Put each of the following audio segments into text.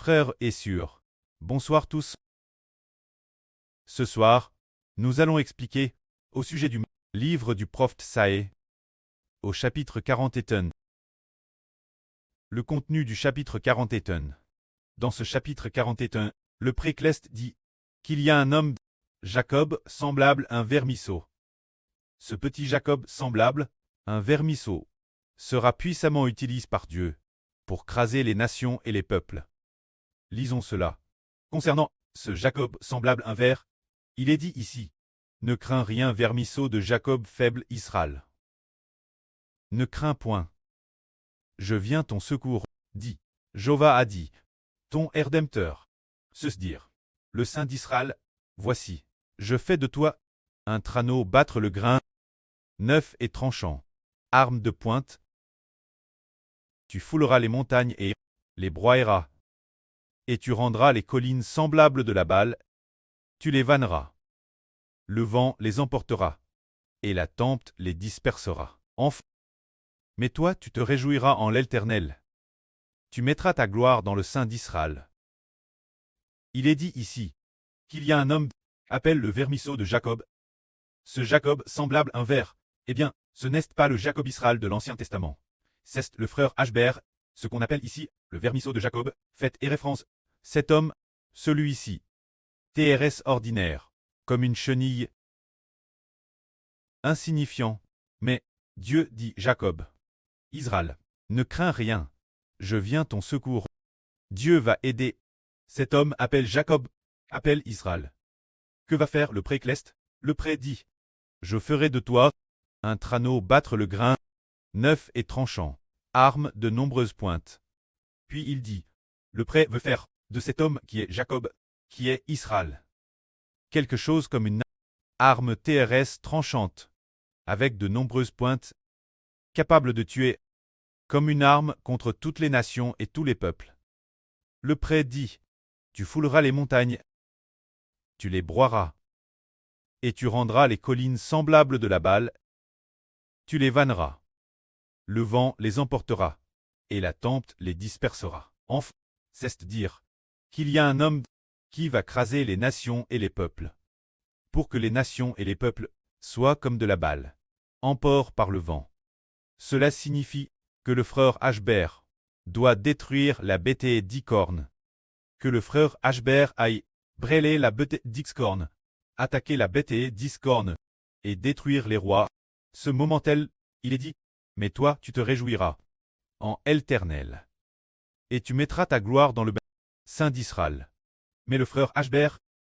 frères et sœurs, bonsoir tous. Ce soir, nous allons expliquer, au sujet du livre du prophète Saë, au chapitre 41. Le contenu du chapitre 41. Dans ce chapitre 41, le précleste dit qu'il y a un homme, Jacob, semblable à un vermisseau. Ce petit Jacob semblable, un vermisseau, sera puissamment utilisé par Dieu pour craser les nations et les peuples. Lisons cela. Concernant ce Jacob semblable un ver, il est dit ici, ne crains rien vermisseau de Jacob faible Israël. Ne crains point. Je viens ton secours, dit. Jova a dit, ton Rédempteur. Se dire, le Saint d'Israël, voici, je fais de toi un traîneau battre le grain, neuf et tranchant, arme de pointe. Tu fouleras les montagnes et les broyeras, et tu rendras les collines semblables de la balle, tu les vanneras. Le vent les emportera, et la tempête les dispersera. Enfin, mais toi tu te réjouiras en l'Éternel. Tu mettras ta gloire dans le Saint d'Israël. Il est dit ici qu'il y a un homme, appelle le vermisseau de Jacob. Ce Jacob semblable un ver, eh bien, ce n'est pas le Jacob Israël de l'Ancien Testament. C'est le frère Ashber, ce qu'on appelle ici le vermisseau de Jacob, fait et référence. Cet homme, celui-ci, TRS ordinaire, comme une chenille, insignifiant, mais Dieu dit Jacob. Israël, ne crains rien, je viens ton secours. Dieu va aider. Cet homme appelle Jacob, appelle Israël. Que va faire le précleste? Le pré dit, je ferai de toi un traîneau battre le grain, neuf et tranchant, arme de nombreuses pointes. Puis il dit, le pré veut faire de cet homme qui est Jacob, qui est Israël, quelque chose comme une arme TRS tranchante, avec de nombreuses pointes, capable de tuer, comme une arme contre toutes les nations et tous les peuples. Le pré dit, tu fouleras les montagnes, tu les broieras, et tu rendras les collines semblables de la balle, tu les vanneras. Le vent les emportera, et la tempête les dispersera. Enfin, c'est dire qu'il y a un homme qui va craser les nations et les peuples, pour que les nations et les peuples soient comme de la balle, emportés par le vent. Cela signifie que le frère Ashber doit détruire la bêtise d'Icorne, que le frère Ashber aille brûler la bêtise d'Ixcorne, attaquer la bêtise d'Iscorne, et détruire les rois. Ce moment-là, il est dit, mais toi tu te réjouiras en l'Éternel, et tu mettras ta gloire dans le Saint d'Israël. Mais le frère Ashber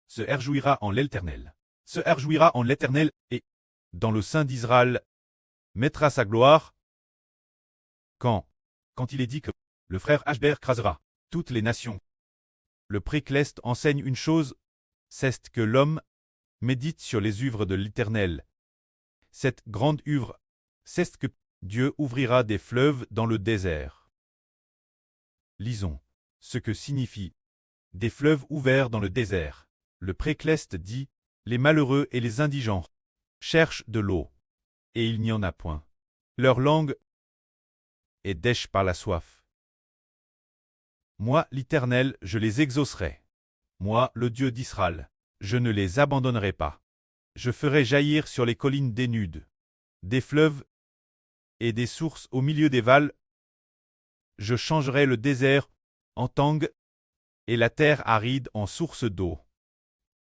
se réjouira en l'Éternel, se réjouira en l'Éternel, et, dans le Saint d'Israël, mettra sa gloire. Quand il est dit que le frère Ashber crasera toutes les nations, le précleste enseigne une chose, c'est que l'homme médite sur les œuvres de l'Éternel. Cette grande œuvre, c'est que Dieu ouvrira des fleuves dans le désert. Lisons ce que signifie des fleuves ouverts dans le désert. Le précleste dit, les malheureux et les indigents cherchent de l'eau, et il n'y en a point. Leur langue est dèche par la soif. Moi, l'Éternel, je les exaucerai. Moi, le Dieu d'Israël, je ne les abandonnerai pas. Je ferai jaillir sur les collines dénudes des fleuves et des sources au milieu des vals. Je changerai le désert en tangue et la terre aride en source d'eau.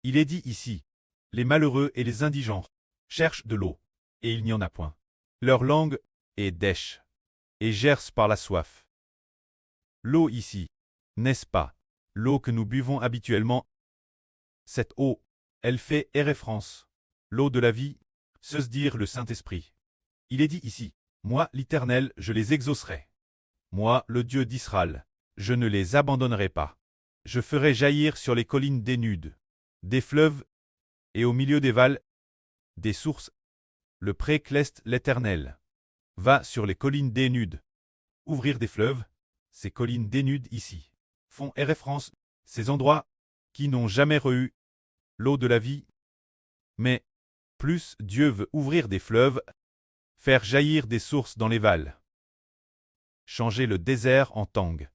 Il est dit ici, les malheureux et les indigents cherchent de l'eau, et il n'y en a point. Leur langue est dèche et gerce par la soif. L'eau ici, n'est-ce pas, l'eau que nous buvons habituellement? Cette eau, elle fait référence, l'eau de la vie, se dire le Saint-Esprit. Il est dit ici, moi, l'Éternel, je les exaucerai. Moi, le Dieu d'Israël, je ne les abandonnerai pas. Je ferai jaillir sur les collines dénudes des fleuves, et au milieu des vals, des sources. Le précleste l'Éternel va sur les collines dénudes. Ouvrir des fleuves, ces collines dénudes ici, font référence, ces endroits qui n'ont jamais eu l'eau de la vie. Mais, plus Dieu veut ouvrir des fleuves, faire jaillir des sources dans les vals, changer le désert en tangue,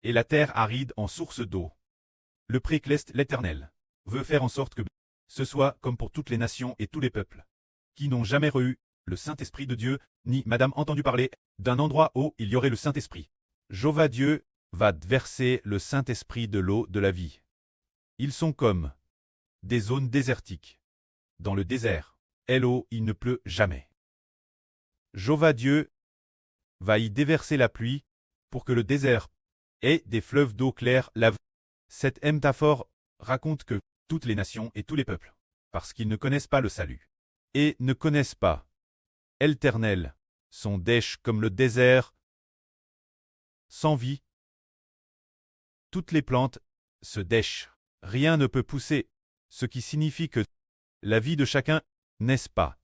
et la terre aride en source d'eau. Le précleste l'Éternel veut faire en sorte que ce soit comme pour toutes les nations et tous les peuples, qui n'ont jamais reçu le Saint-Esprit de Dieu, ni madame entendu parler d'un endroit où il y aurait le Saint-Esprit. Jéhovah Dieu va verser le Saint-Esprit de l'eau de la vie. Ils sont comme des zones désertiques. Dans le désert, l'eau, il ne pleut jamais. Jéhovah Dieu va y déverser la pluie pour que le désert ait des fleuves d'eau claire lave. Cette métaphore raconte que toutes les nations et tous les peuples, parce qu'ils ne connaissent pas le salut, et ne connaissent pas l'Éternel, sont dèches comme le désert, sans vie. Toutes les plantes se dèchent, rien ne peut pousser, ce qui signifie que la vie de chacun, n'est-ce pas,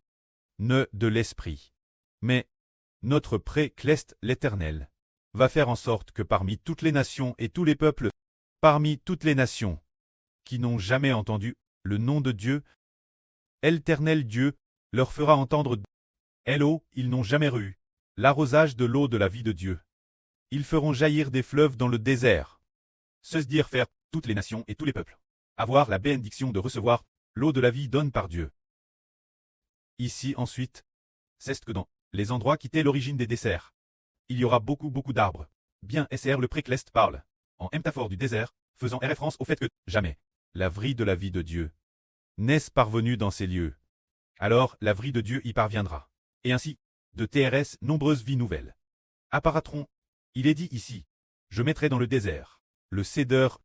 ne de l'esprit. Mais notre précleste l'Éternel va faire en sorte que parmi toutes les nations et tous les peuples, parmi toutes les nations qui n'ont jamais entendu le nom de Dieu, l'Éternel Dieu leur fera entendre l'eau, ils n'ont jamais reçu l'arrosage de l'eau de la vie de Dieu. Ils feront jaillir des fleuves dans le désert. Se dire faire toutes les nations et tous les peuples. Avoir la bénédiction de recevoir l'eau de la vie donne par Dieu. Ici ensuite, c'est que dans les endroits qui étaient l'origine des desserts, il y aura beaucoup d'arbres. Bien SR le précleste parle, en métaphore du désert, faisant référence au fait que, jamais, la vraie de la vie de Dieu n'est-ce parvenue dans ces lieux. Alors la vraie de Dieu y parviendra. Et ainsi, de TRS nombreuses vies nouvelles apparaîtront. Il est dit ici, je mettrai dans le désert le cèdre,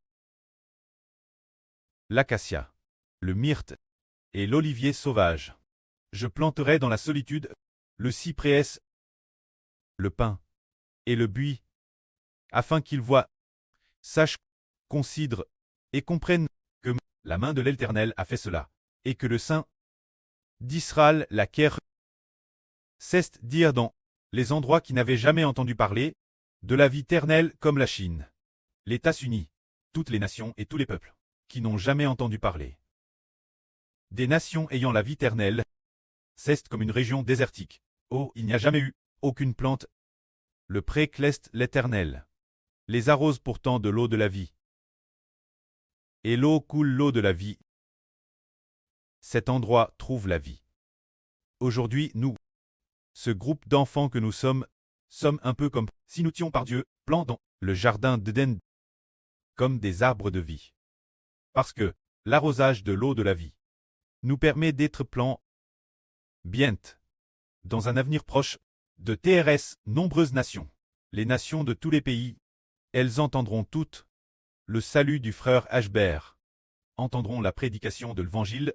l'acacia, le myrte et l'olivier sauvage. Je planterai dans la solitude le cyprès, le pin et le buis, afin qu'ils voient, sachent, considèrent et comprennent que la main de l'Éternel a fait cela, et que le Saint d'Israël l'acquiert. C'est dire dans les endroits qui n'avaient jamais entendu parler de la vie éternelle comme la Chine, les États-Unis, toutes les nations et tous les peuples qui n'ont jamais entendu parler des nations ayant la vie éternelle. C'est comme une région désertique. Oh, il n'y a jamais eu aucune plante. Le précleste l'Éternel les arrose pourtant de l'eau de la vie. Et l'eau coule l'eau de la vie. Cet endroit trouve la vie. Aujourd'hui, nous, ce groupe d'enfants que nous sommes un peu comme si nous étions par Dieu, plants dans le jardin d'Éden, comme des arbres de vie. Parce que l'arrosage de l'eau de la vie nous permet d'être plants bien dans un avenir proche de TRS nombreuses nations. Les nations de tous les pays, elles entendront toutes le salut du frère Ashbert, entendront la prédication de l'Évangile.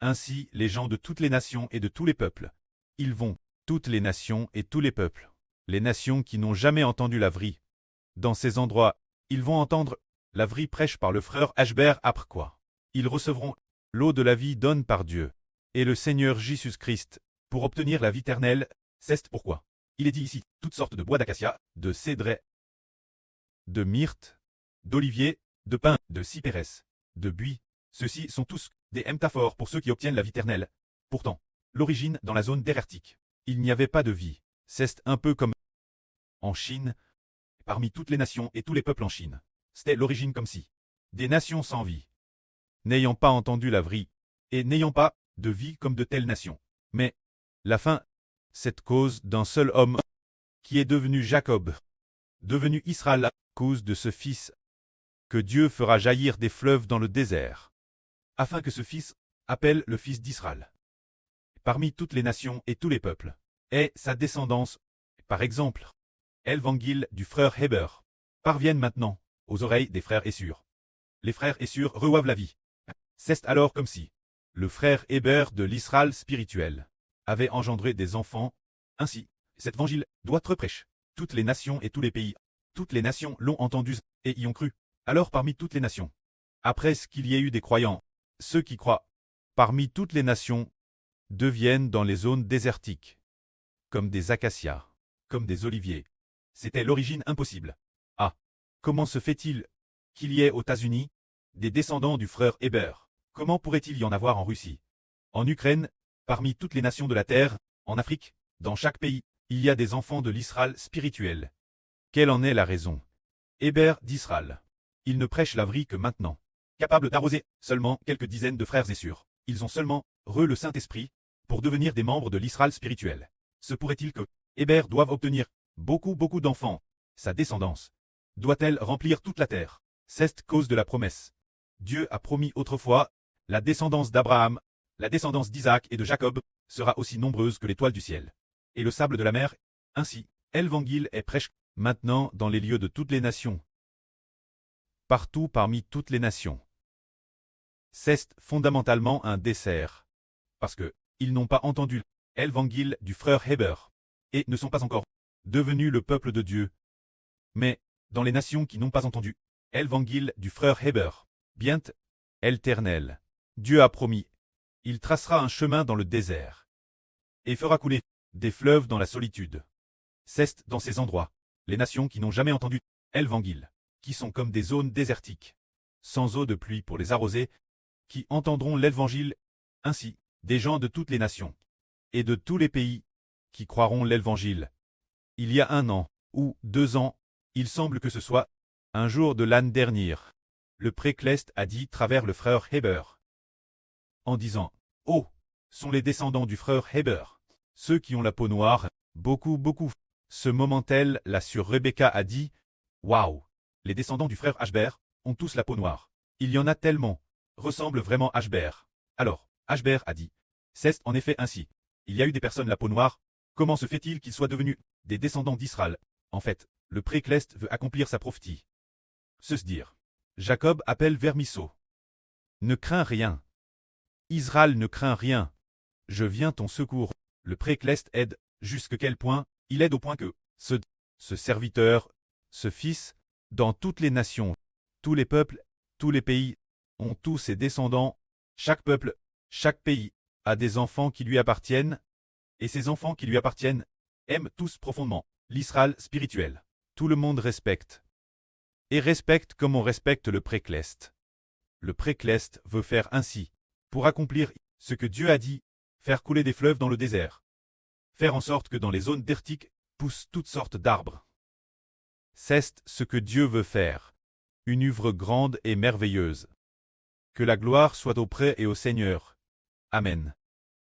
Ainsi les gens de toutes les nations et de tous les peuples, ils vont, toutes les nations et tous les peuples, les nations qui n'ont jamais entendu la vraie. Dans ces endroits, ils vont entendre la vraie prêche par le frère Ashbert après quoi ils recevront l'eau de la vie donne par Dieu et le Seigneur Jésus-Christ pour obtenir la vie éternelle. C'est pourquoi il est dit ici toutes sortes de bois d'acacia, de cèdre, de myrte, d'olivier, de pin, de cyprès, de buis. Ceux-ci sont tous des métaphores pour ceux qui obtiennent la vie éternelle. Pourtant, l'origine dans la zone désertique, il n'y avait pas de vie. C'est un peu comme en Chine, parmi toutes les nations et tous les peuples en Chine. C'était l'origine comme si des nations sans vie, n'ayant pas entendu la vraie, et n'ayant pas de vie comme de telles nations. Mais la fin, cette cause d'un seul homme, qui est devenu Jacob, devenu Israël, à cause de ce fils, que Dieu fera jaillir des fleuves dans le désert, afin que ce fils appelle le fils d'Israël. Parmi toutes les nations et tous les peuples, et sa descendance, par exemple, l'évangile du frère Héber, parviennent maintenant aux oreilles des frères Essur. Les frères Essur reçoivent la vie. C'est alors comme si le frère Héber de l'Israël spirituel avait engendré des enfants. Ainsi, cet évangile doit être prêché. Toutes les nations et tous les pays, toutes les nations l'ont entendu et y ont cru. Alors parmi toutes les nations, après ce qu'il y ait eu des croyants, ceux qui croient, parmi toutes les nations, deviennent dans les zones désertiques, comme des acacias, comme des oliviers. C'était l'origine impossible. Ah, comment se fait-il qu'il y ait aux États-Unis des descendants du frère Héber? Comment pourrait-il y en avoir en Russie, en Ukraine, parmi toutes les nations de la terre, en Afrique, dans chaque pays, il y a des enfants de l'Israël spirituel? Quelle en est la raison? Héber d'Israël. Ils ne prêchent la vraie que maintenant. Capables d'arroser seulement quelques dizaines de frères et sœurs. Ils ont seulement le Saint-Esprit pour devenir des membres de l'Israël spirituel. Se pourrait-il que Héber doive obtenir beaucoup d'enfants? Sa descendance doit-elle remplir toute la terre? C'est cause de la promesse. Dieu a promis autrefois, la descendance d'Abraham, la descendance d'Isaac et de Jacob, sera aussi nombreuse que l'étoile du ciel. Et le sable de la mer, ainsi, l'évangile est prêché maintenant dans les lieux de toutes les nations. Partout parmi toutes les nations. C'est fondamentalement un dessert. Parce que, ils n'ont pas entendu l'évangile du frère Héber, et ne sont pas encore devenus le peuple de Dieu. Mais, dans les nations qui n'ont pas entendu l'évangile du frère Héber, bien éternel, Dieu a promis, il tracera un chemin dans le désert, et fera couler des fleuves dans la solitude. C'est dans ces endroits, les nations qui n'ont jamais entendu l'évangile, qui sont comme des zones désertiques, sans eau de pluie pour les arroser, qui entendront l'évangile, ainsi, des gens de toutes les nations, et de tous les pays, qui croiront l'évangile. Il y a 1 an, ou 2 ans, il semble que ce soit un jour de l'année dernière, le précleste a dit travers le frère Héber, en disant, « Oh, sont les descendants du frère Héber, ceux qui ont la peau noire, beaucoup. » Ce moment-elle, là sur Rebecca a dit, « Waouh, les descendants du frère Ashber ont tous la peau noire. Il y en a tellement, ressemblent vraiment à Ashber. » Alors, Ashber a dit, « C'est en effet ainsi. Il y a eu des personnes la peau noire, comment se fait-il qu'ils soient devenus des descendants d'Israël? » En fait, le précleste veut accomplir sa prophétie. Se dire. Jacob appelle Vermisso. Ne crains rien. Israël ne craint rien. Je viens ton secours. Le précleste aide, jusque quel point? Il aide au point que, ce serviteur, ce fils, dans toutes les nations, tous les peuples, tous les pays, ont tous ses descendants, chaque peuple, chaque pays, a des enfants qui lui appartiennent, et ces enfants qui lui appartiennent, aiment tous profondément l'Israël spirituel. Tout le monde respecte. Et respecte comme on respecte le précleste. Le précleste veut faire ainsi, pour accomplir ce que Dieu a dit, faire couler des fleuves dans le désert. Faire en sorte que dans les zones désertiques poussent toutes sortes d'arbres. C'est ce que Dieu veut faire. Une œuvre grande et merveilleuse. Que la gloire soit auprès et au Seigneur. Amen.